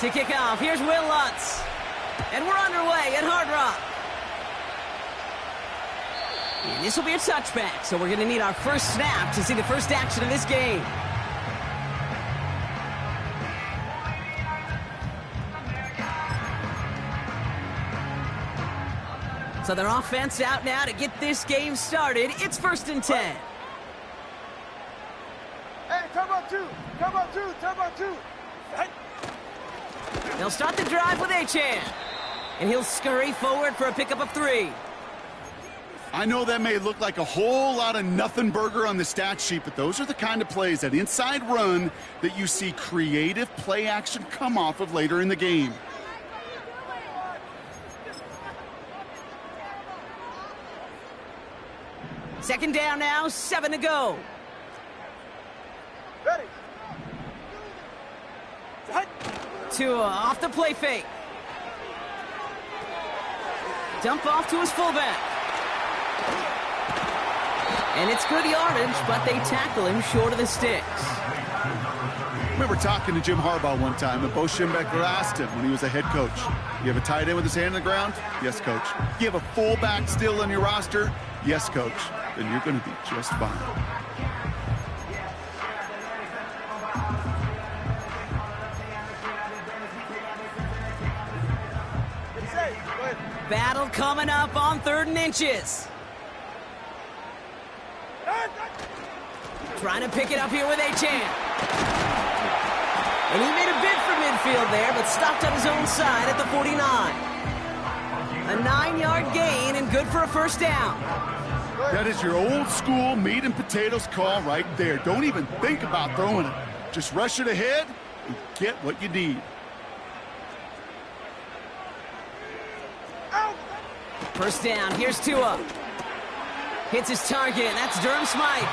To kick off, here's Will Lutz. And we're underway at Hard Rock. And this will be a touchback, so we're going to need our first snap to see the first action of this game. So their offense out now to get this game started. It's 1st and 10. Hey, time out two. They'll start the drive with Achan. And he'll scurry forward for a pickup of 3. I know that may look like a whole lot of nothing burger on the stat sheet, but those are the kind of plays, that inside run, that you see creative play action come off of later in the game. Second down now, 7 to go. Ready. Tua off the play fake. Dump off to his fullback. And it's good yardage, but they tackle him short of the sticks. I remember talking to Jim Harbaugh one time, and Bo Schembechler asked him when he was a head coach, you have a tight end with his hand on the ground? Yes, coach. You have a fullback still on your roster? Yes, coach. Then you're going to be just fine. Battle coming up on 3rd and inches. Trying to pick it up here with Achan. And he made a bid for midfield there, but stopped on his own side at the 49. A 9-yard gain and good for a first down. That is your old school meat and potatoes call right there. Don't even think about throwing it. Just rush it ahead and get what you need. First down, here's Tua. Hits his target, that's Durham Smythe.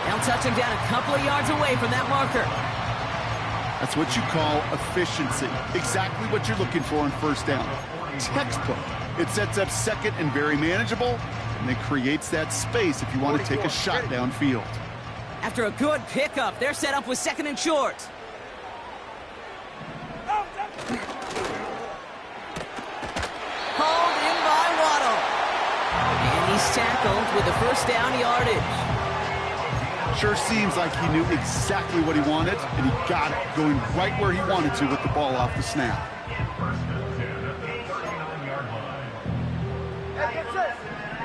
They'll touch him down a couple of yards away from that marker. That's what you call efficiency. Exactly what you're looking for on first down. Textbook. It sets up second and very manageable, and it creates that space if you want to take a shot downfield. After a good pickup, they're set up with 2nd and short. Hauled in by Waddle. And he's tackled with the first down yardage. Sure seems like he knew exactly what he wanted, and he got it, going right where he wanted to with the ball off the snap.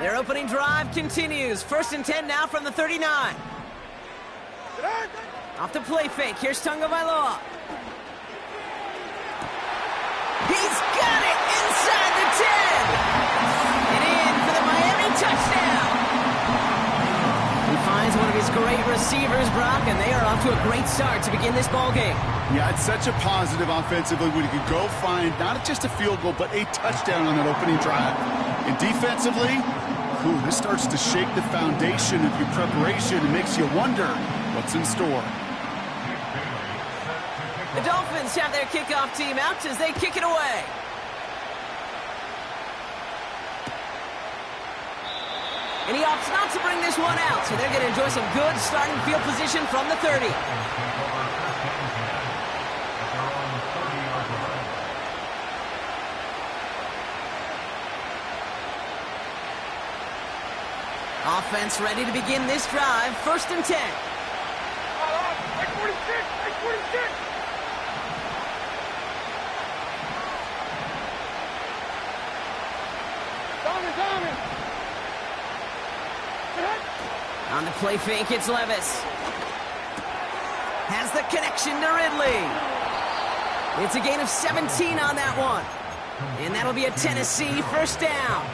Their opening drive continues. 1st and 10 now from the 39. Off the play fake. Here's Tunga Vailoa. He's got it inside the 10. And in for the Miami touchdown. He finds one of his great receivers, Brock, and they are off to a great start to begin this ball game. Yeah, it's such a positive offensively when you can go find not just a field goal, but a touchdown on that opening drive. And defensively, this starts to shake the foundation of your preparation and makes you wonder what's in store. The Dolphins have their kickoff team out as they kick it away. And he opts not to bring this one out, so they're going to enjoy some good starting field position from the 30. Offense ready to begin this drive. 1st and 10. On the play fake, it's Levis. Has the connection to Ridley. It's a gain of 17 on that one. And that'll be a Tennessee first down.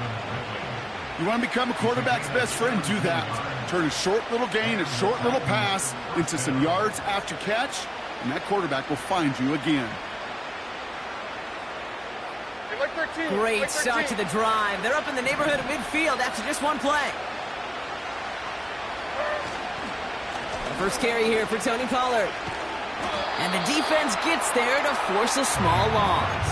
You want to become a quarterback's best friend? Do that. Turn a short little gain, a short little pass into some yards after catch, and that quarterback will find you again. Great start to the drive. They're up in the neighborhood of midfield after just one play. First carry here for Tony Pollard. And the defense gets there to force a small loss.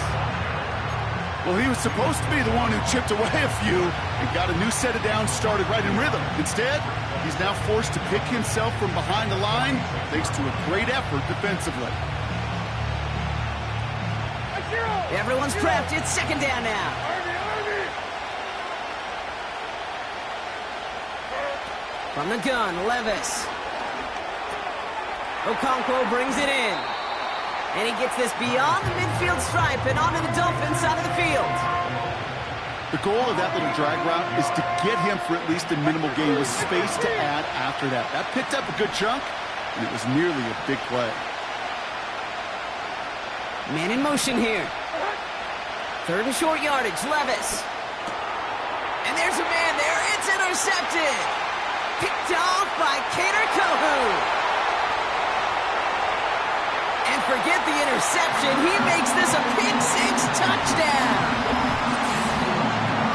Well, he was supposed to be the one who chipped away a few and got a new set of downs started right in rhythm. Instead, he's now forced to pick himself from behind the line thanks to a great effort defensively. Everyone's prepped. It's second down now. From the gun, Levis. Okonkwo brings it in. And he gets this beyond the midfield stripe and onto the Dolphins side of the field. The goal of that little drag route is to get him for at least a minimal gain with space to add after that. That picked up a good chunk, and it was nearly a big play. Man in motion here. Third and short yardage, Levis. And there's a man there. It's intercepted. Picked off by Kader Kohu. And forget the interception. He makes this a pick-six touchdown.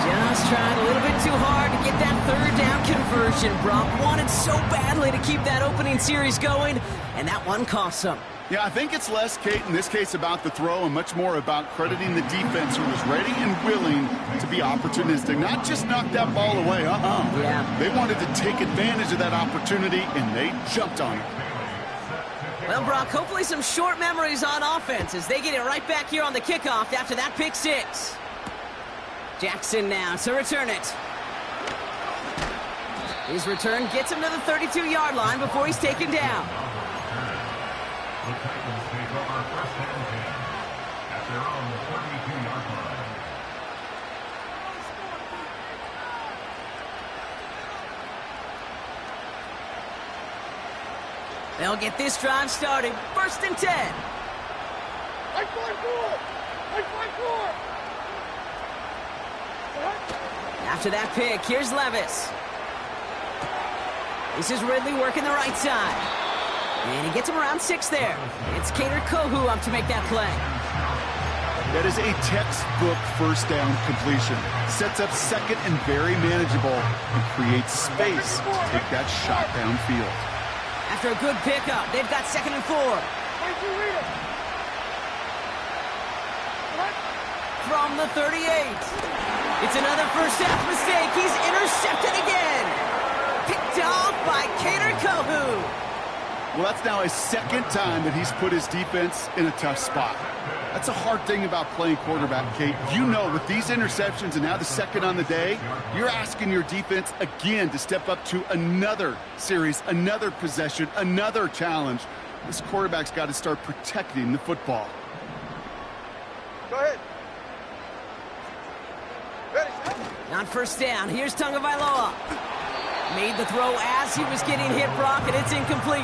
Just tried a little bit too hard to get that third down conversion. Brock wanted so badly to keep that opening series going, and that one cost him. Yeah, I think it's less, Kate, in this case about the throw and much more about crediting the defense who was ready and willing to be opportunistic. Not just knock that ball away, Yeah. They wanted to take advantage of that opportunity, and they jumped on it. Well, Brock, hopefully some short memories on offense as they get it right back here on the kickoff after that pick six. Jackson now to return it. His return gets him to the 32-yard line before he's taken down. The Titans take over first and 10 at their own 32-yard line. They'll get this drive started. First and 10. After that pick, here's Levis. This is Ridley working the right side. And he gets him around 6 there. It's Kader Kohu up to make that play. That is a textbook first down completion. Sets up second and very manageable and creates space to take that shot downfield. After a good pickup, they've got second and 4. From the 38. It's another first half mistake. He's intercepted again. Picked off by Kader Kohu. Well, that's now his second time that he's put his defense in a tough spot. That's a hard thing about playing quarterback, Kate. You know, with these interceptions and now the second on the day, you're asking your defense again to step up to another series, another possession, another challenge. This quarterback's got to start protecting the football. Go ahead. On first down, here's Tagovailoa. Made the throw as he was getting hit, Brock, and it's incomplete.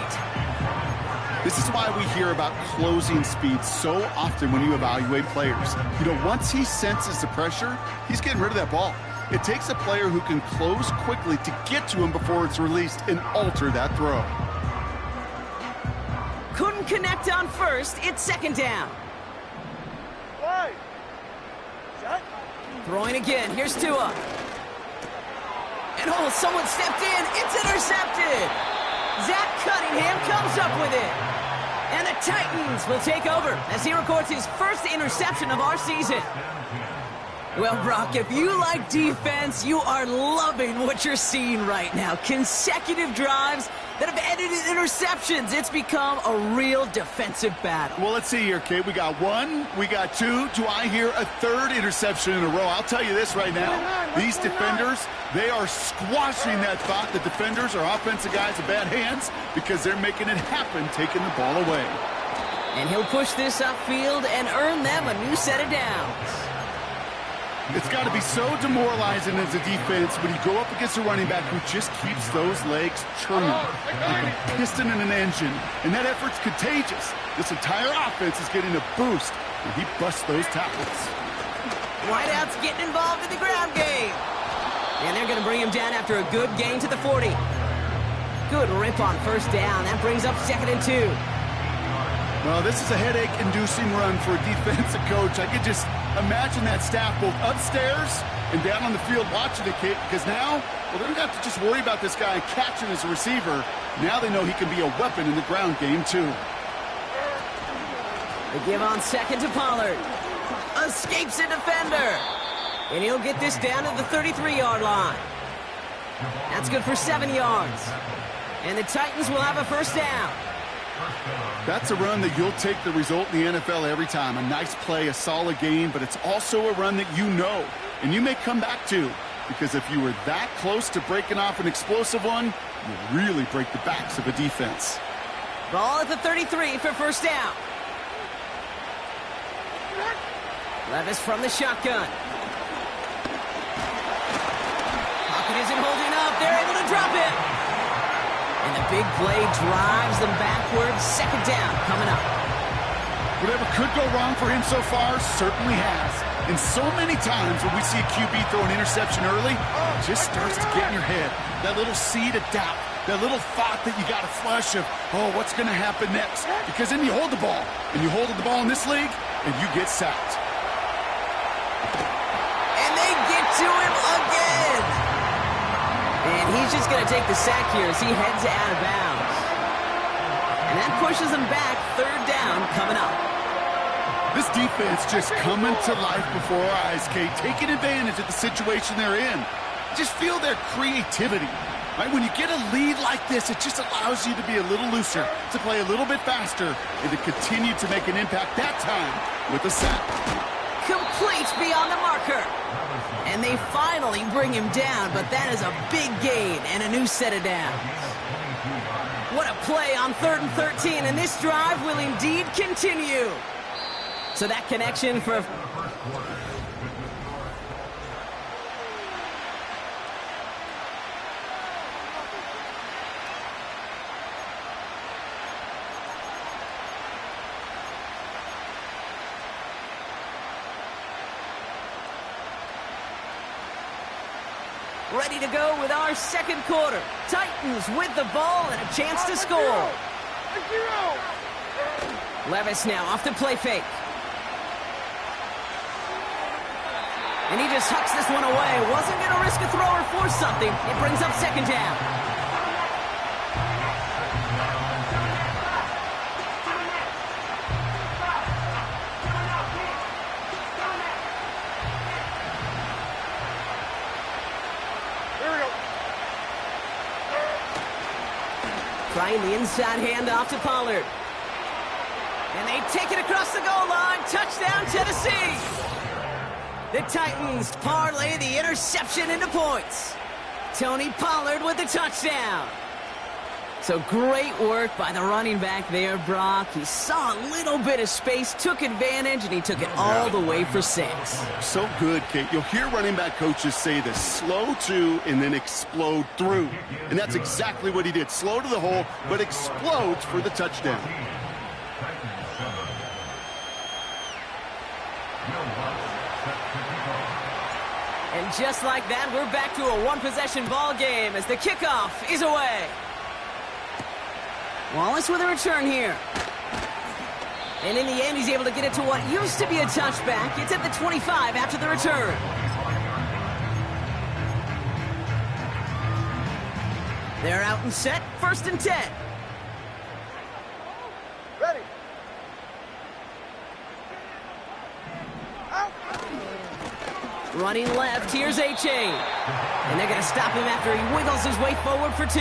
This is why we hear about closing speed so often when you evaluate players. You know, once he senses the pressure, he's getting rid of that ball. It takes a player who can close quickly to get to him before it's released and alter that throw. Couldn't connect on first. It's second down. Wide. Shot. Throwing again. Here's Tua. And oh, someone stepped in. It's intercepted. Zach Cunningham comes up with it. And the Titans will take over as he records his first interception of our season. Well, Brock, if you like defense, you are loving what you're seeing right now. Consecutive drives that have ended in interceptions. It's become a real defensive battle. Well, let's see here, Kate. We got one, we got two. Do I hear a third interception in a row? I'll tell you this right now. These defenders, they are squashing that thought that defenders or offensive guys have bad hands because they're making it happen, taking the ball away. And he'll push this upfield and earn them a new set of downs. It's got to be so demoralizing as a defense when you go up against a running back who just keeps those legs churning like a piston in an engine. And that effort's contagious. This entire offense is getting a boost when he busts those tackles. Wideout's getting involved in the ground game. And they're going to bring him down after a good gain to the 40. Good rip on first down. That brings up second and 2. Well, this is a headache-inducing run for a defensive coach. I could just imagine that staff both upstairs and down on the field watching the kid, because now, well, they don't have to just worry about this guy catching as a receiver. Now they know he can be a weapon in the ground game, too. They give on second to Pollard. Escapes a defender. And he'll get this down to the 33-yard line. That's good for 7 yards. And the Titans will have a first down. That's a run that you'll take the result in the NFL every time. A nice play, a solid game, but it's also a run that you know and you may come back to, because if you were that close to breaking off an explosive one, you really break the backs of a defense. Ball at the 33 for first down. Levis from the shotgun. Pocket isn't holding up. They're able to drop it. And the big play drives them backwards. Second down coming up. Whatever could go wrong for him so far certainly has. And so many times when we see a QB throw an interception early, it just starts to get in your head. That little seed of doubt, that little thought that you got a flush of, oh, what's going to happen next? Because then you hold the ball, and you hold the ball in this league, and you get sacked. And they get to him again. And he's just going to take the sack here as he heads out of bounds. And that pushes him back. Third down coming up. This defense just coming to life before our eyes, Kate, taking advantage of the situation they're in. Just feel their creativity. Right? When you get a lead like this, it just allows you to be a little looser, to play a little bit faster, and to continue to make an impact that time with a sack. Complete beyond the marker. And they finally bring him down, but that is a big gain and a new set of downs. What a play on 3rd and 13, and this drive will indeed continue. So that connection for... Ready to go with our second quarter. Titans with the ball and a chance to score. Levis now off the play fake. And he just hucks this one away. Wasn't going to risk a throw or force something. It brings up second down. Trying the inside handoff to Pollard. And they take it across the goal line. Touchdown, Tennessee. The Titans parlay the interception into points. Tony Pollard with the touchdown. So great work by the running back there, Brock. He saw a little bit of space, took advantage, and he took it all the way for 6. So good, Kate. You'll hear running back coaches say this: slow to and then explode through. And that's exactly what he did. Slow to the hole, but explodes for the touchdown. And just like that, we're back to a one-possession ball game as the kickoff is away. Wallace with a return here. And in the end, he's able to get it to what used to be a touchback. It's at the 25 after the return. They're out and set, 1st and 10. Ready. Out. Running left, here's A-Chain. And they're going to stop him after he wiggles his way forward for 2.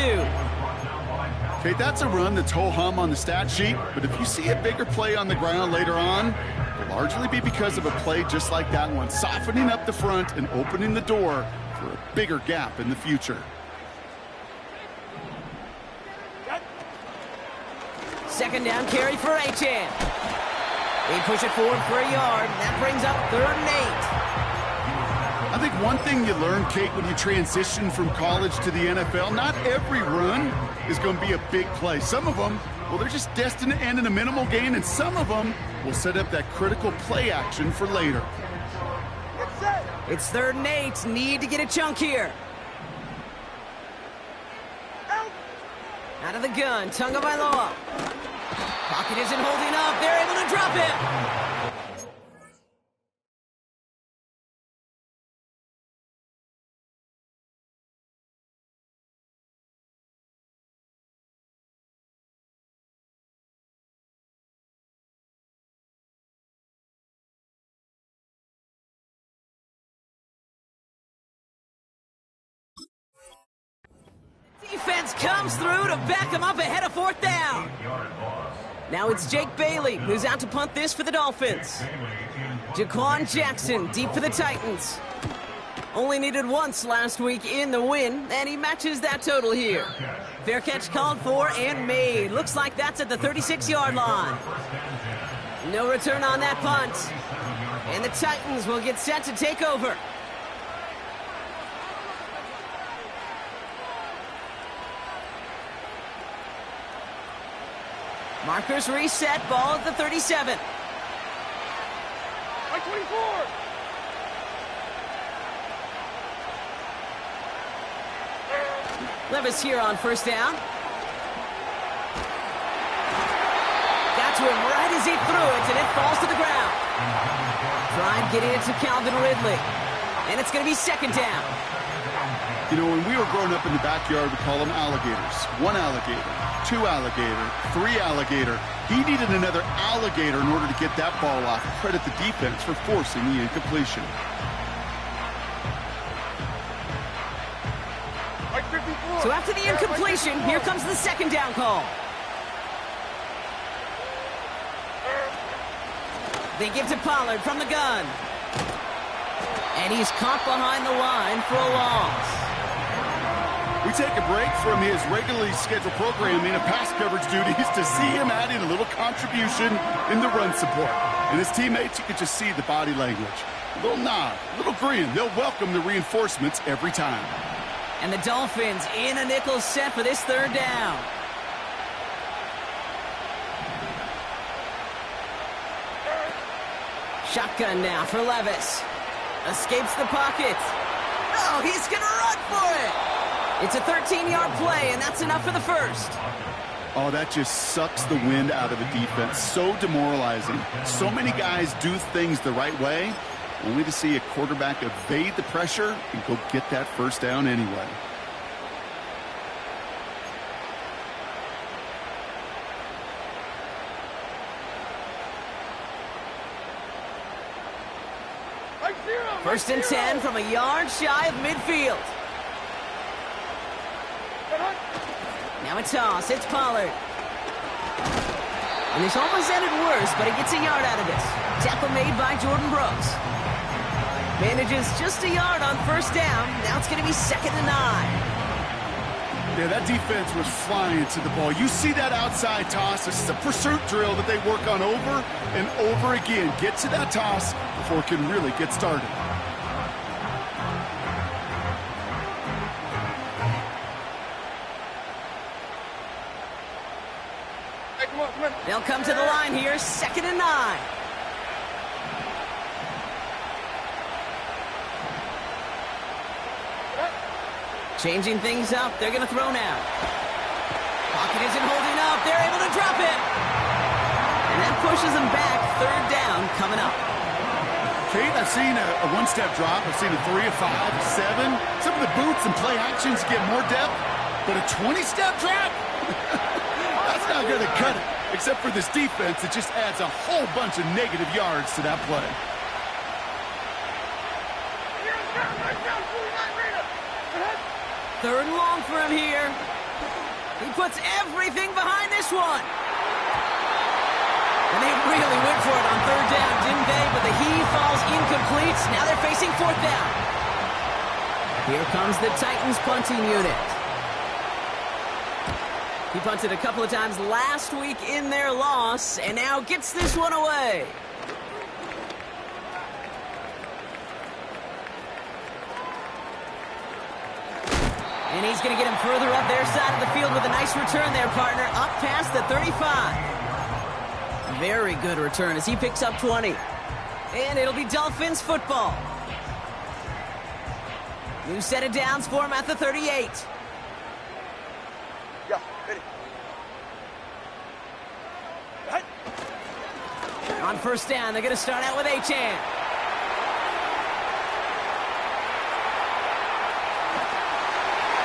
Okay, that's a run that's ho-hum on the stat sheet, but if you see a bigger play on the ground later on, it'll largely be because of a play just like that one, softening up the front and opening the door for a bigger gap in the future. Second down carry for A-Chan. They push it forward for a yard. That brings up 3rd and 8. I think one thing you learn, Kate, when you transition from college to the NFL, not every run is going to be a big play. Some of them, well, they're just destined to end in a minimal gain, and some of them will set up that critical play action for later. It's 3rd and 8. Need to get a chunk here. Out of the gun, Tonga Bailoa. Pocket isn't holding up. They're able to drop it. Defense comes through to back him up ahead of fourth down. Now it's Jake Bailey who's out to punt this for the Dolphins. Jaquan Jackson deep for the Titans. Only needed once last week in the win, and he matches that total here. Fair catch called for and made. Looks like that's at the 36-yard line. No return on that punt. And the Titans will get set to take over. Markers reset, ball at the 37. Like 24. Levis here on first down. Got to him right as he threw it, and it falls to the ground. Drive getting it to Calvin Ridley. And it's going to be second down. You know, when we were growing up in the backyard, we call them alligators. One alligator, two alligator, three alligator. He needed another alligator in order to get that ball off. Credit the defense for forcing the incompletion. Like 54. So after the incompletion, here comes the second down call. They give to Pollard from the gun. And he's caught behind the line for a loss. We take a break from his regularly scheduled programming of pass coverage duties to see him adding a little contribution in the run support. And his teammates, you could just see the body language. A little nod, a little grin. They'll welcome the reinforcements every time. And the Dolphins in a nickel set for this third down. Shotgun now for Levis. Escapes the pocket. Oh, he's going to run for it. It's a 13-yard play, and that's enough for the first. Oh, that just sucks the wind out of a defense. So demoralizing. So many guys do things the right way, only to see a quarterback evade the pressure and go get that first down anyway. First and 10 from a yard shy of midfield. Now a toss. It's Pollard. And this almost ended worse, but he gets a yard out of this. Tackle made by Jordan Brooks. Manages just a yard on first down. Now it's going to be second and 9. Yeah, that defense was flying to the ball. You see that outside toss. This is a pursuit drill that they work on over and over again. Get to that toss before it can really get started. They'll come to the line here, second and 9. Changing things up, they're going to throw now. Pocket isn't holding up, they're able to drop it. And that pushes them back, third down coming up. Kate, I've seen a one-step drop. I've seen a 3, a 5, a 7. Some of the boots and play actions get more depth, but a 20-step drop? That's not going to cut it. Except for this defense, it just adds a whole bunch of negative yards to that play. Third and long for him here. He puts everything behind this one. And they really went for it on third down, didn't they? But the heave falls incomplete. Now they're facing fourth down. Here comes the Titans punting unit. He punted a couple of times last week in their loss, and now gets this one away. And he's going to get him further up their side of the field with a nice return there, partner, up past the 35. Very good return as he picks up 20. And it'll be Dolphins football. New set of downs for him at the 38. Yeah, hit it. Right. On first down, they're going to start out with Achane.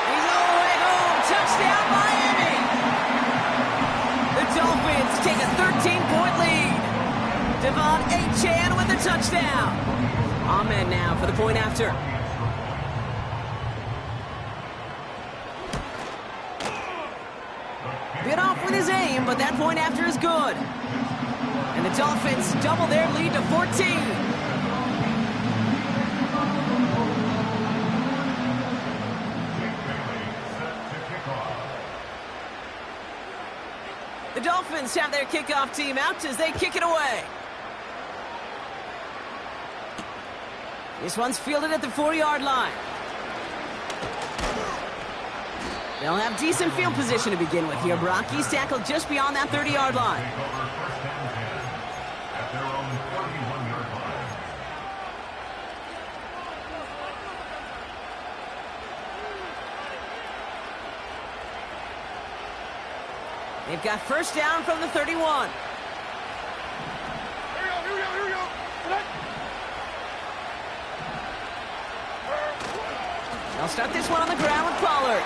He's all the way home. Touchdown, Miami. The Dolphins take a 13-point lead. Devon Achane with the touchdown. Ahmed now for the point after. Bit off with his aim, but that point after is good. And the Dolphins double their lead to 14. The Dolphins have their kickoff team out as they kick it away. This one's fielded at the 4-yard line. They'll have decent field position to begin with here, Brock. He's tackled just beyond that 30-yard line. At their own 41-yard line. They've got first down from the 31. Here we go. They'll start this one on the ground with Pollard.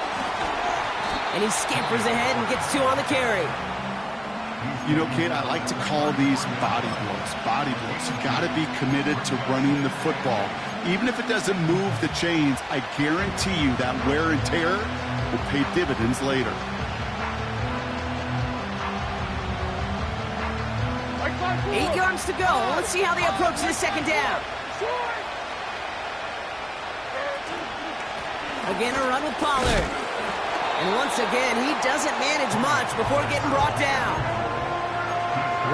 And he scampers ahead and gets 2 on the carry. You know, Kate, I like to call these body blows. Body blows. You got to be committed to running the football. Even if it doesn't move the chains, I guarantee you that wear and tear will pay dividends later. Like 8 yards to go. Let's see how they approach this second down. Again, a run with Pollard. And once again, he doesn't manage much before getting brought down.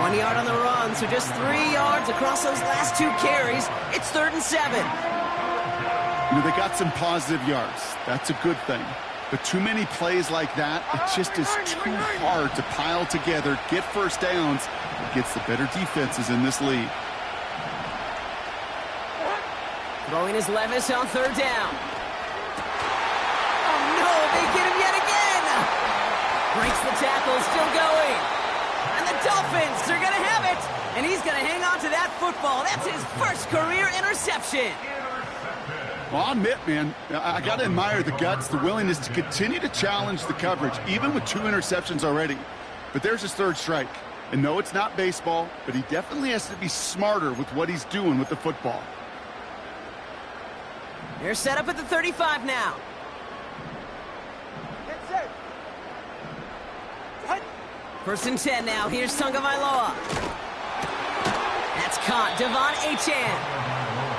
1 yard on the run, so just 3 yards across those last 2 carries. It's 3rd and 7. You know, they got some positive yards. That's a good thing. But too many plays like that, it just is too hard to pile together, get first downs, against the better defenses in this league. Throwing is Levis on 3rd down. Oh no, they get him yet again! Breaks the tackle, still going. And the Dolphins are going to have it! And he's going to hang on to that football. That's his first career interception. Well, I'll admit, man, I got to admire the guts, the willingness to continue to challenge the coverage, even with 2 interceptions already. But there's his 3rd strike. And no, it's not baseball, but he definitely has to be smarter with what he's doing with the football. They're set up at the 35 now. First and 10 now. Here's Tagovailoa. That's caught. Devon Achane.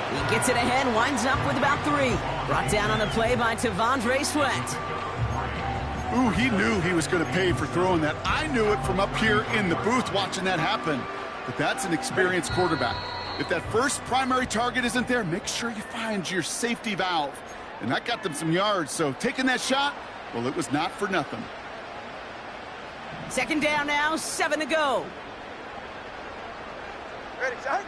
He gets it ahead, winds up with about 3. Brought down on the play by T'Vondre Sweat. Ooh, he knew he was going to pay for throwing that. I knew it from up here in the booth watching that happen. But that's an experienced quarterback. If that first primary target isn't there, make sure you find your safety valve. And that got them some yards, so taking that shot, well, it was not for nothing. Second down now, 7 to go. Ready, son?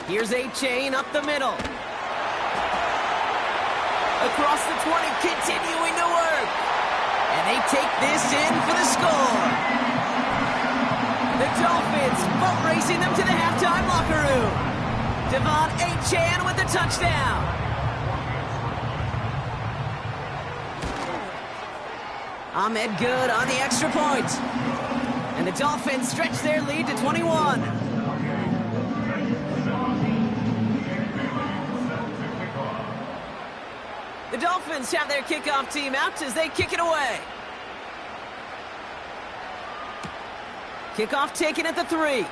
Here's Achane up the middle. Across the 20, continuing to work. And they take this in for the score. The Dolphins boat racing them to the halftime locker room. Devon Achane with the touchdown. Ahmed good on the extra point. And the Dolphins stretch their lead to 21. The Dolphins have their kickoff team out as they kick it away. Kickoff taken at the 3.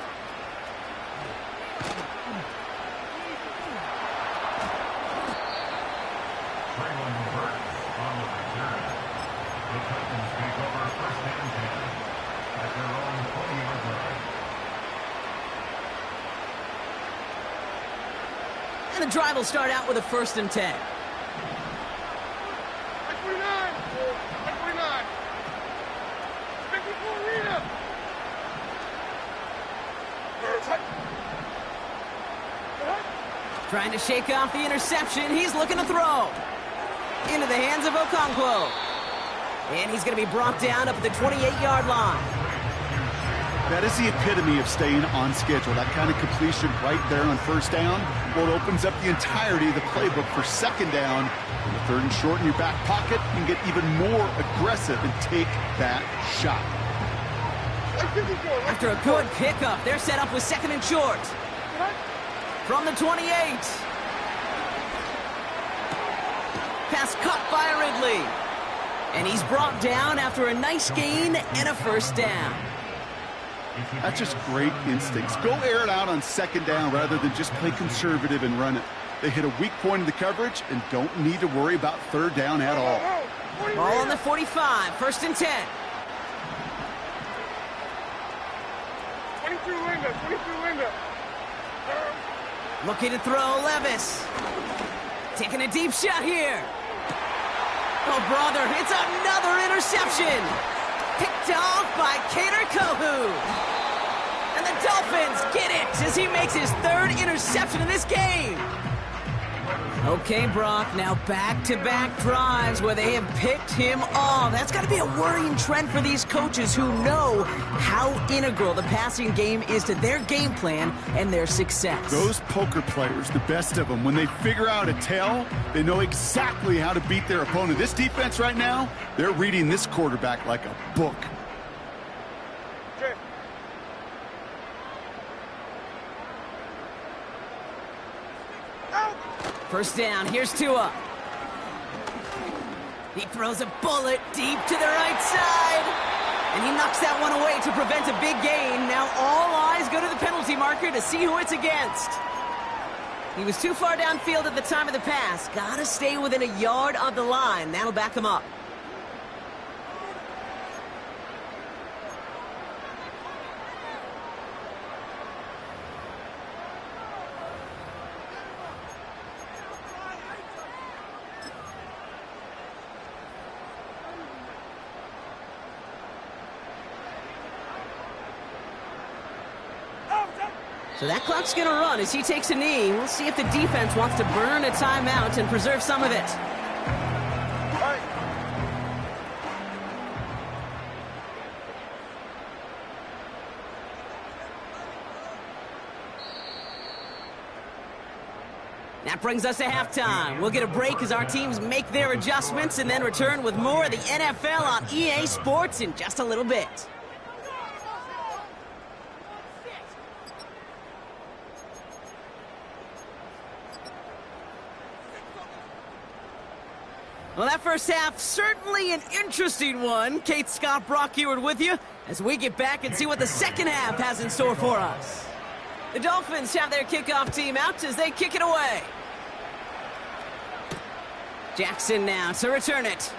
And the drive will start out with a 1st and 10. Trying to shake off the interception. He's looking to throw. Into the hands of Okonkwo. And he's going to be brought down up at the 28-yard line. That is the epitome of staying on schedule. That kind of completion right there on 1st down. Well, it opens up the entirety of the playbook for 2nd down. In the 3rd and short in your back pocket, you can get even more aggressive and take that shot. After a good pickup, they're set up with 2nd and short. From the 28. Pass caught by Ridley. And he's brought down after a nice gain and a first down. That's just great instincts. Go air it out on second down rather than just play conservative and run it. They hit a weak point in the coverage and don't need to worry about third down at all. Ball on the 45, first and 10. 22 Linda, 22 Linda. Looking to throw, Levis. Taking a deep shot here. Oh, brother, it's another interception. Picked off by Kader Kohu. And the Dolphins get it as he makes his third interception in this game. Okay, Brock, now back-to-back drives where they have picked him off. That's got to be a worrying trend for these coaches who know how integral the passing game is to their game plan and their success. Those poker players, the best of them, when they figure out a tell, they know exactly how to beat their opponent. This defense right now, they're reading this quarterback like a book. Okay. Out. First down, here's Tua. He throws a bullet deep to the right side. And he knocks that one away to prevent a big gain. Now all eyes go to the penalty marker to see who it's against. He was too far downfield at the time of the pass. Gotta stay within a yard of the line. That'll back him up. So that clock's going to run as he takes a knee. We'll see if the defense wants to burn a timeout and preserve some of it. All right. That brings us to halftime. We'll get a break as our teams make their adjustments and then return with more of the NFL on EA Sports in just a little bit. Well, that first half, certainly an interesting one. Kate, Scott, Brock Eward with you as we get back and see what the second half has in store for us. The Dolphins have their kickoff team out as they kick it away. Jackson now to return it.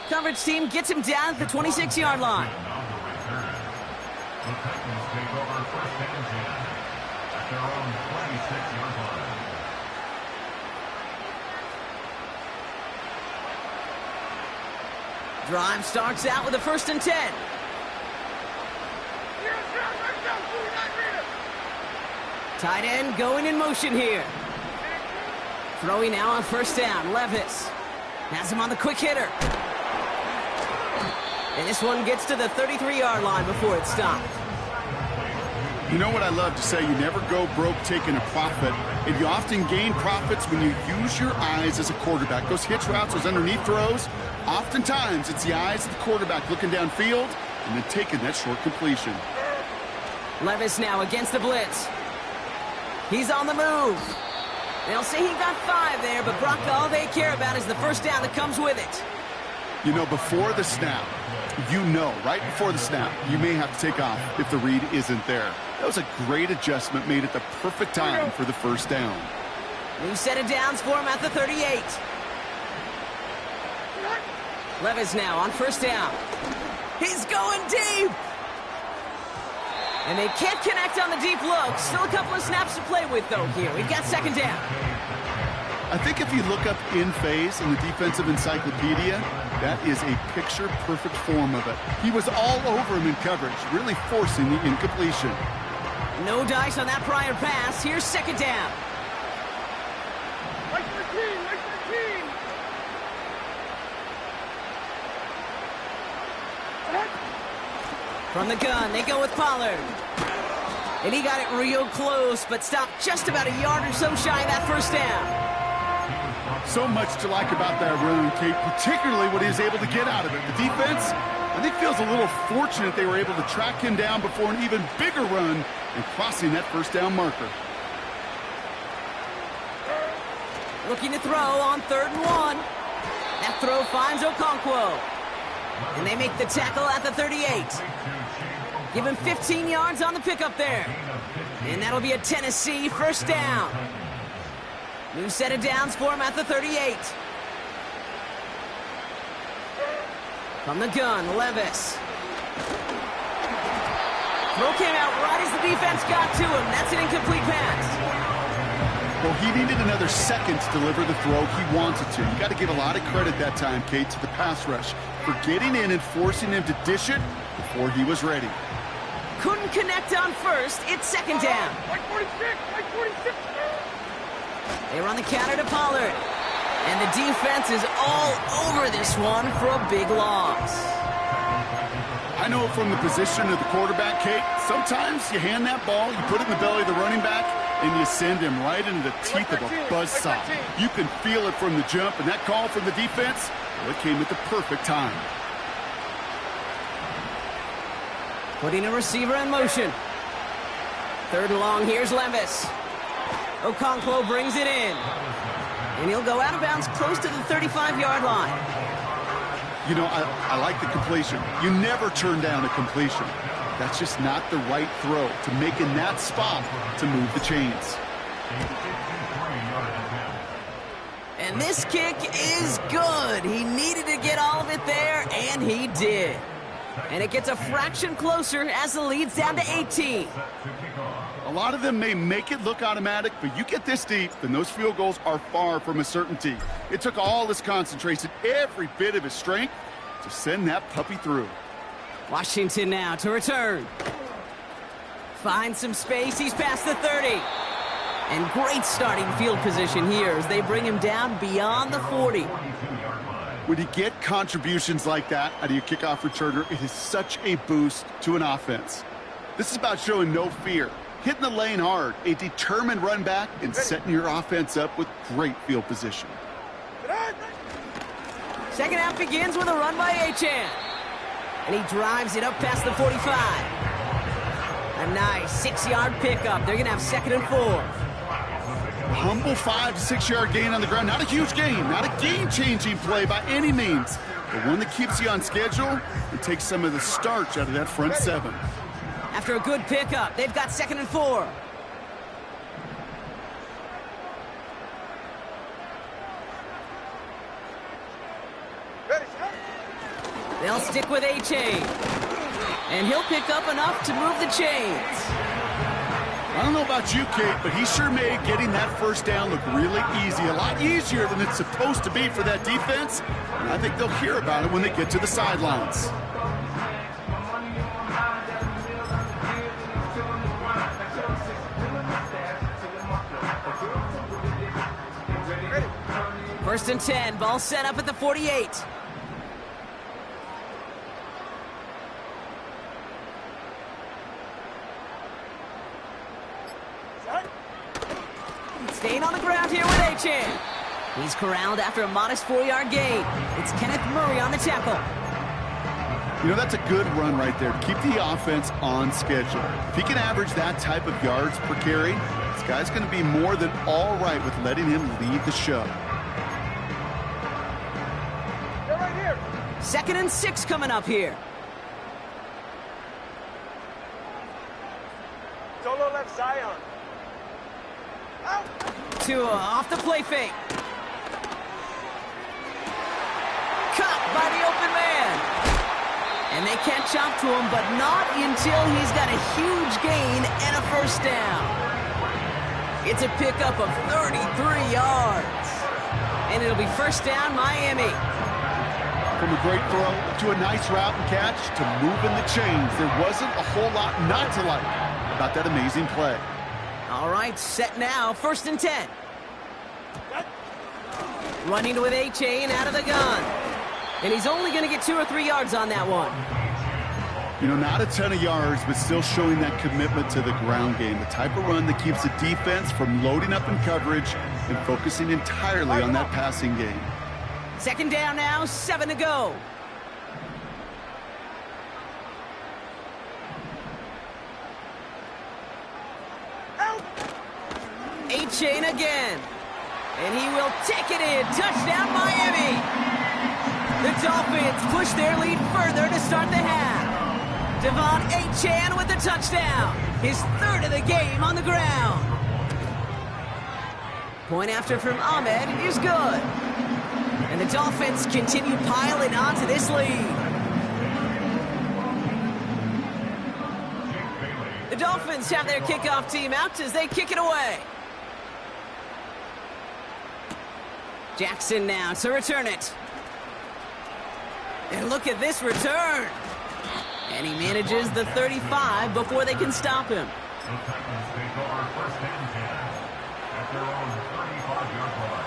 Coverage team gets him down at the 26-yard line. The Titans take over first and 10 at their own 26-yard line. Drive starts out with a first and 10. Tight end going in motion here. Throwing now on first down. Levis has him on the quick hitter. And this one gets to the 33-yard line before it stopped. You know what I love to say? You never go broke taking a profit, and you often gain profits when you use your eyes as a quarterback. Those hitch routes, those underneath throws, oftentimes it's the eyes of the quarterback looking downfield and then taking that short completion. Levis now against the blitz. He's on the move. They'll say he got 5 there, but Brock, all they care about is the first down that comes with it. You know, before the snap, you know, right before the snap, you may have to take off if the read isn't there. That was a great adjustment made at the perfect time for the first down. New set of downs for him at the 38. Levis now on first down. He's going deep. And they can't connect on the deep look. Still a couple of snaps to play with, though, here. We've got second down. I think if you look up in phase in the defensive encyclopedia, that is a picture-perfect form of it. He was all over him in coverage, really forcing the incompletion. No dice on that prior pass. Here's second down. Like 13, like 13. From the gun, they go with Pollard. And he got it real close, but stopped just about a yard or so shy of that first down. So much to like about that run, Kate, particularly what he was able to get out of it. The defense, I think, feels a little fortunate they were able to track him down before an even bigger run and crossing that first down marker. Looking to throw on 3rd and 1. That throw finds Okonkwo. And they make the tackle at the 38. Give him 15 yards on the pickup there. And that'll be a Tennessee first down. New set of downs for him at the 38. From the gun, Levis. Throw came out right as the defense got to him. That's an incomplete pass. Well, he needed another second to deliver the throw he wanted to. You got to give a lot of credit that time, Kate, to the pass rush for getting in and forcing him to dish it before he was ready. Couldn't connect on first. It's second down. Like 46, like 46. They run the counter to Pollard. And the defense is all over this one for a big loss. I know from the position of the quarterback, Kate, sometimes you hand that ball, you put it in the belly of the running back, and you send him right into the teeth of a buzzsaw. You can feel it from the jump, and that call from the defense, well, it came at the perfect time. Putting a receiver in motion. Third and long, here's Levis. Okonkwo brings it in. And he'll go out of bounds close to the 35-yard line. You know, I like the completion. You never turn down a completion. That's just not the right throw to make in that spot to move the chains. And this kick is good. He needed to get all of it there, and he did. And it gets a fraction closer as the lead's down to 18. A lot of them may make it look automatic, but you get this deep, then those field goals are far from a certainty. It took all his concentration, every bit of his strength, to send that puppy through. Washington now to return. Finds some space. He's past the 30. And great starting field position here as they bring him down beyond the 40. When you get contributions like that out of your kickoff returner, it is such a boost to an offense. This is about showing no fear, hitting the lane hard, a determined run back, and setting your offense up with great field position. Second half begins with a run by Achane. And he drives it up past the 45. A nice 6-yard pickup. They're going to have second and 4. Humble 5 to 6 yard gain on the ground. Not a huge gain, not a game-changing play by any means, but one that keeps you on schedule and takes some of the starch out of that front 7. After a good pickup, they've got second and 4. They'll stick with Achane. And he'll pick up enough to move the chains. I don't know about you, Kate, but he sure made getting that first down look really easy. A lot easier than it's supposed to be for that defense. And I think they'll hear about it when they get to the sidelines. First and 10, ball set up at the 48. Staying on the ground here with Achane. He's corralled after a modest 4-yard gain. It's Kenneth Murray on the tackle. You know, that's a good run right there to keep the offense on schedule. If he can average that type of yards per carry, this guy's going to be more than all right with letting him lead the show. They're right here. Second and 6 coming up here. Solo left Zion. Out. Tua off the play fake. Caught by the open man. And they catch up to him, but not until he's got a huge gain and a first down. It's a pickup of 33 yards. And it'll be first down, Miami. From a great throw to a nice route and catch to moving the chains, there wasn't a whole lot not to like about that amazing play. All right, set now, first and 10. Running with Achane out of the gun. And he's only going to get 2 or 3 yards on that one. You know, not a ton of yards, but still showing that commitment to the ground game. The type of run that keeps the defense from loading up in coverage and focusing entirely on that passing game. Second down now, 7 to go. Achane again. And he will take it in. Touchdown, Miami. The Dolphins push their lead further to start the half. Devon Achane with the touchdown. His third of the game on the ground. Point after from Ahmed is good. And the Dolphins continue piling onto this lead. The Dolphins have their kickoff team out as they kick it away. Jackson now to return it. And look at this return. And he manages the 35 before they can stop him. The Titans take over first and 10 at their own 35-yard line.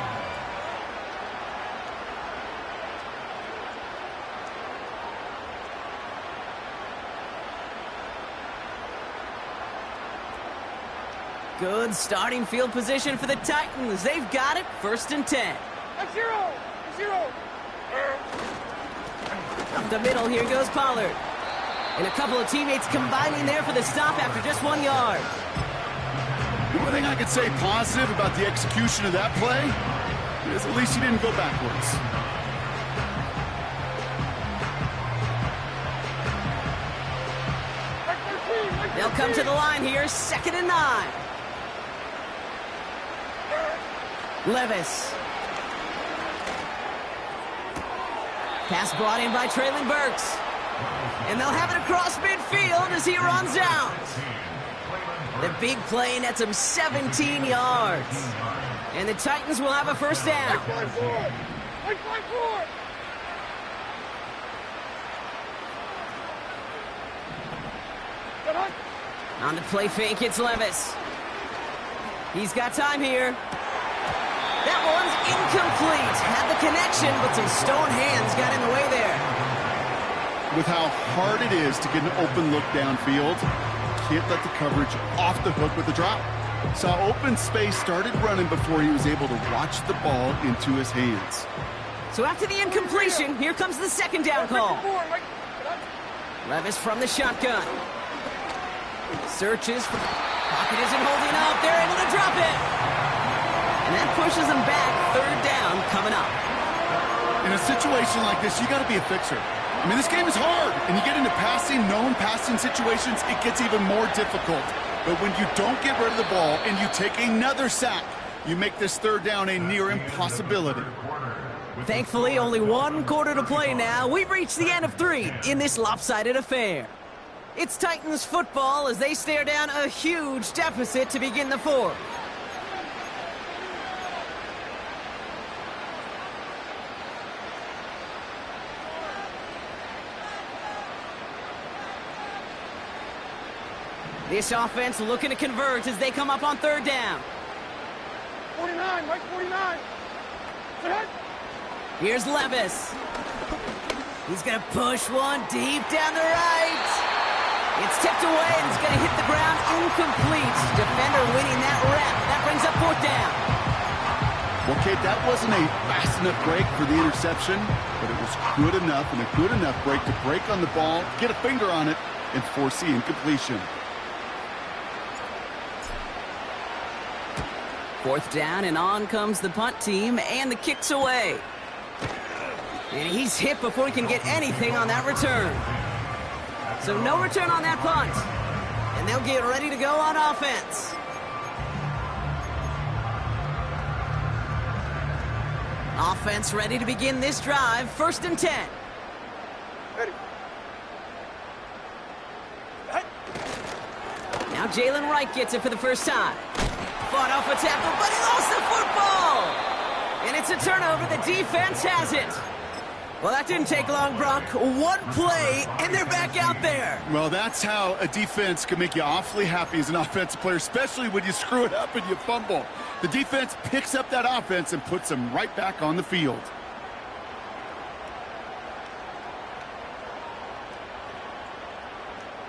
Good starting field position for the Titans. They've got it, first and 10. Zero. Up the middle, here goes Pollard. And a couple of teammates combining there for the stop after just 1 yard. The one thing I could say positive about the execution of that play is at least he didn't go backwards. They'll come to the line here, 2nd and 9. Levis. Pass brought in by Traylon Burks. And they'll have it across midfield as he runs out. The big play nets him 17 yards. And the Titans will have a first down. On the play fake, it's Levis. He's got time here. That one's incomplete. Had the connection, but some stone hands got in the way there. With how hard it is to get an open look downfield, can't let the coverage off the hook with the drop. Saw open space, started running before he was able to watch the ball into his hands. So after the incompletion, here comes the second down call. Levis from the shotgun. Searches for... Pocket isn't holding up. They're able to drop it. And that pushes them back. Third down coming up. In a situation like this, you got to be a fixer. I mean, this game is hard, and you get into known passing situations, it gets even more difficult. But when you don't get rid of the ball and you take another sack, you make this third down a near impossibility. Thankfully, only 1 quarter to play now. We've reached the end of 3 in this lopsided affair. It's Titans football as they stare down a huge deficit to begin the 4th. This offense looking to convert as they come up on third down. 49, Mike, 49. Here's Levis. He's going to push one deep down the right. It's tipped away and it's going to hit the ground incomplete. Defender winning that rep. That brings up 4th down. Well, Kate, that wasn't a fast enough break for the interception, but it was good enough and a good enough break to break on the ball, get a finger on it, and force the incompletion. 4th down, and on comes the punt team, and the kick's away. And he's hit before he can get anything on that return. So no return on that punt. And they'll get ready to go on offense. Offense ready to begin this drive, 1st and 10. Ready. Now Jalen Wright gets it for the first time. Fought off a tackle, but he lost the football! And it's a turnover. The defense has it. Well, that didn't take long, Brock. 1 play, and they're back out there. Well, that's how a defense can make you awfully happy as an offensive player, especially when you screw it up and you fumble. The defense picks up that offense and puts them right back on the field.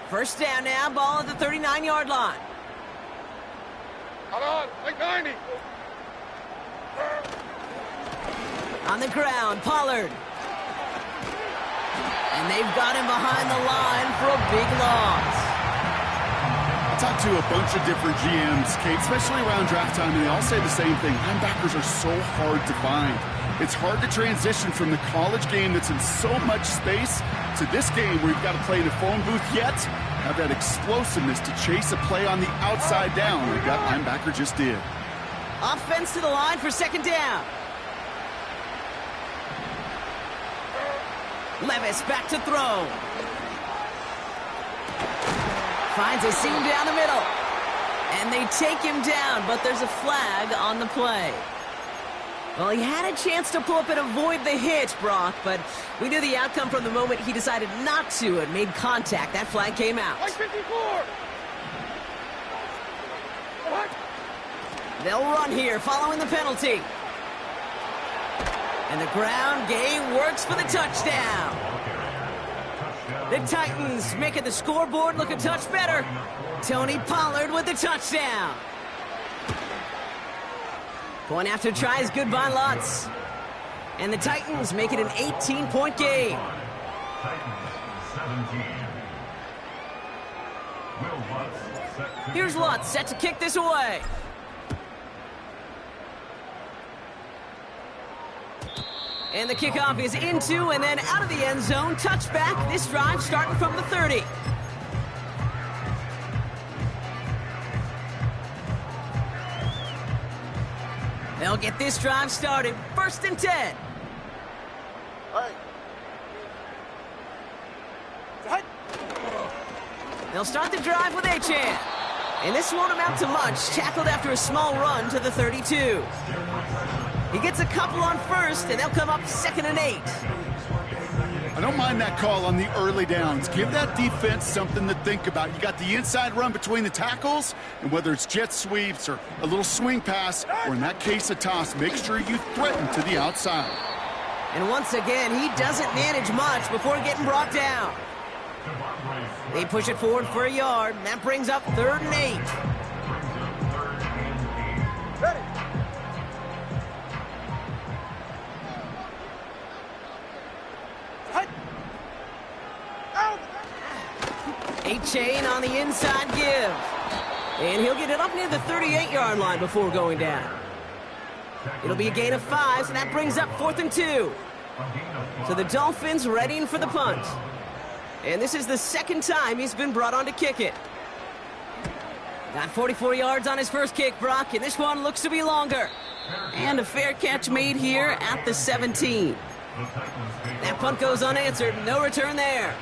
First down now, ball at the 39-yard line. Hold on, like 90. On the ground, Pollard. And they've got him behind the line for a big loss. talked to a bunch of different GMs, Kate, especially around draft time, and they all say the same thing. Linebackers are so hard to find. It's hard to transition from the college game that's in so much space to this game where you've got to play in a phone booth yet have that explosiveness to chase a play on the outside down like that linebacker just did. Offense to the line for second down. Levis back to throw. Finds a seam down the middle. And they take him down, but there's a flag on the play. Well, he had a chance to pull up and avoid the hit, Brock, but we knew the outcome from the moment he decided not to and made contact. That flag came out. Like 54. What? They'll run here following the penalty. And the ground game works for the touchdown. The Titans making the scoreboard look a touch better. Tony Pollard with the touchdown. Point after try is good by Lutz. And the Titans make it an 18-point game. Here's Lutz set to kick this away. And the kickoff is into and then out of the end zone. Touchback. This drive starting from the 30. They'll get this drive started. 1st and 10. They'll start the drive with Achane. And this won't amount to much. Tackled after a small run to the 32. He gets a couple on first, and they'll come up 2nd and 8. I don't mind that call on the early downs. Give that defense something to think about. You got the inside run between the tackles, and whether it's jet sweeps or a little swing pass, or in that case a toss, make sure you threaten to the outside. And once again, he doesn't manage much before getting brought down. They push it forward for a yard, and that brings up 3rd and 8. Achane on the inside give. And he'll get it up near the 38-yard line before going down. It'll be a gain of 5, so that brings up 4th and 2. So the Dolphins readying for the punt. And this is the 2nd time he's been brought on to kick it. Got 44 yards on his first kick, Brock, and this one looks to be longer. And a fair catch made here at the 17. That punt goes unanswered. No return there.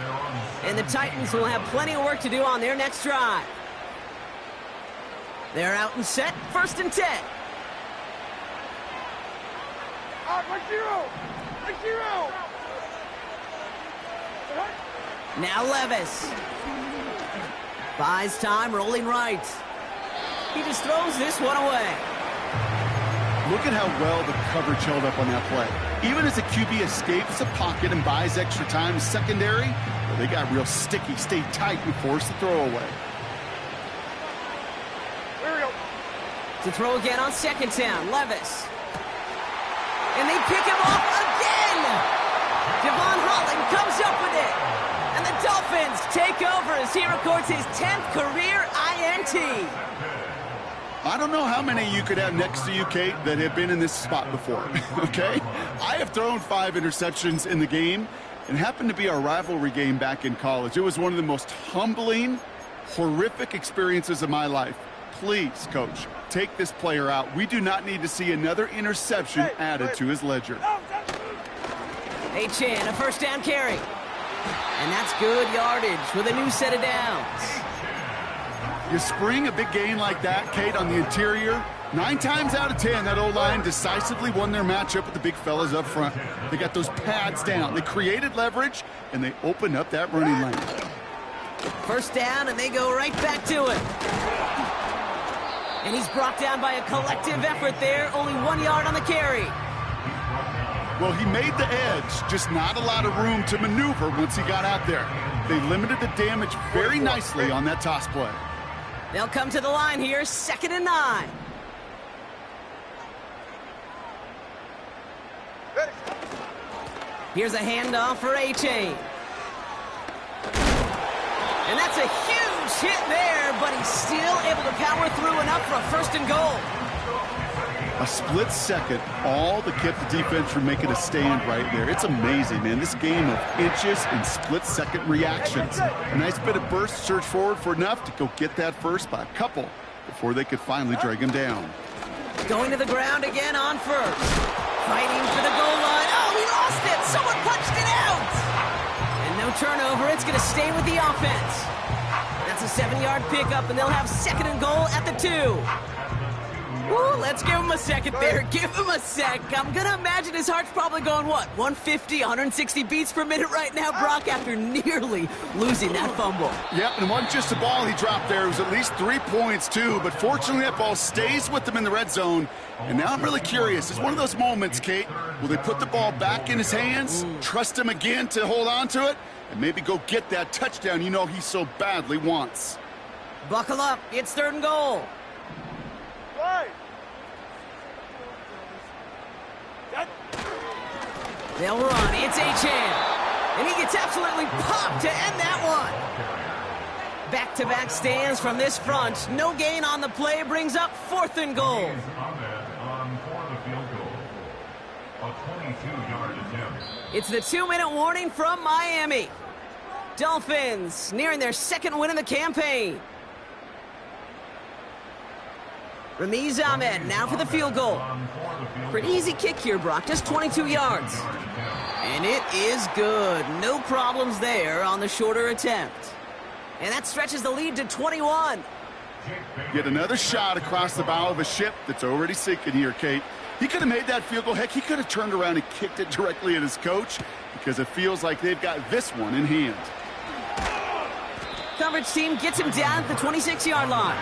And the Titans will have plenty of work to do on their next drive. They're out and set. 1st and 10. Like 0. Like 0. Now Levis. Buys time, rolling right. He just throws this one away. Look at how well the coverage held up on that play. Even as the QB escapes the pocket and buys extra time secondary, well, they got real sticky, stayed tight, and forced the throw away. To throw again on 2nd down, Levis. And they pick him off again! Javon Holland comes up with it. And the Dolphins take over as he records his 10th career INT. I don't know how many you could have next to you, Kate, that have been in this spot before, okay? I have thrown 5 interceptions in the game, and happened to be our rivalry game back in college. It was one of the most humbling, horrific experiences of my life. Please, Coach, take this player out. We do not need to see another interception added to his ledger. Achane, a 1st down carry. And that's good yardage with a new set of downs. You spring a big gain like that, Kate, on the interior, 9 times out of 10, that O-line decisively won their matchup with the big fellas up front. They got those pads down. They created leverage, and they opened up that running lane. 1st down, and they go right back to it. And he's brought down by a collective effort there. Only 1 yard on the carry. Well, he made the edge, just not a lot of room to maneuver once he got out there. They limited the damage very nicely on that toss play. They'll come to the line here, 2nd and 9. Here's a handoff for Achane. And that's a huge Huge hit there, but he's still able to power through enough for a 1st and goal. A split second, all that kept the defense from making a stand right there. It's amazing, man. This game of inches and split-second reactions. A nice bit of burst surge forward for enough to go get that first by a couple before they could finally drag him down. Going to the ground again on first. Fighting for the goal line. Oh, he lost it. Someone punched it out. And no turnover. It's going to stay with the offense. That's a 7-yard pickup, and they'll have 2nd and goal at the 2. Ooh, let's give him a second there. Give him a sec. I'm going to imagine his heart's probably going, what, 150, 160 beats per minute right now, Brock, after nearly losing that fumble. Yep, and it wasn't just a ball he dropped there. It was at least 3 points, too. But fortunately, that ball stays with them in the red zone. And now I'm really curious. It's one of those moments, Kate. Will they put the ball back in his hands, trust him again to hold on to it, and maybe go get that touchdown you know he so badly wants? Buckle up. It's 3rd and goal. Right. They'll run. It's Achane. And he gets absolutely popped to end that one. Back-to-back stands from this front. No gain on the play. Brings up 4th and goal. It's the 2-minute warning from Miami. Dolphins nearing their 2nd win of the campaign. Ramiz Ahmed now for the field goal. Pretty easy kick here, Brock. Just 22 yards. And it is good. No problems there on the shorter attempt. And that stretches the lead to 21. Yet another shot across the bow of a ship that's already sinking here, Kate. He could have made that field goal. Heck, he could have turned around and kicked it directly at his coach because it feels like they've got this one in hand. Coverage team gets him down at the 26-yard line.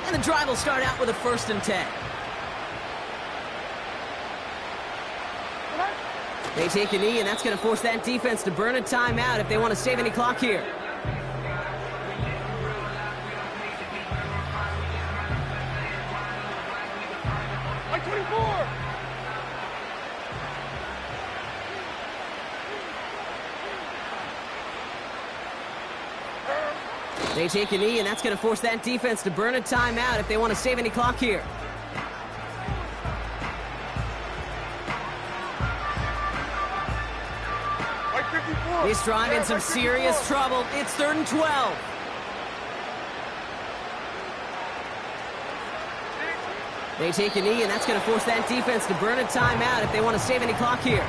And the drive will start out with a 1st and 10. They take a knee, and that's going to force that defense to burn a timeout if they want to save any clock here. Like 24. They take a knee, and that's going to force that defense to burn a timeout if they want to save any clock here. Like 54. This drive in some serious trouble. It's 3rd and 12. They take a knee, and that's going to force that defense to burn a timeout if they want to save any clock here.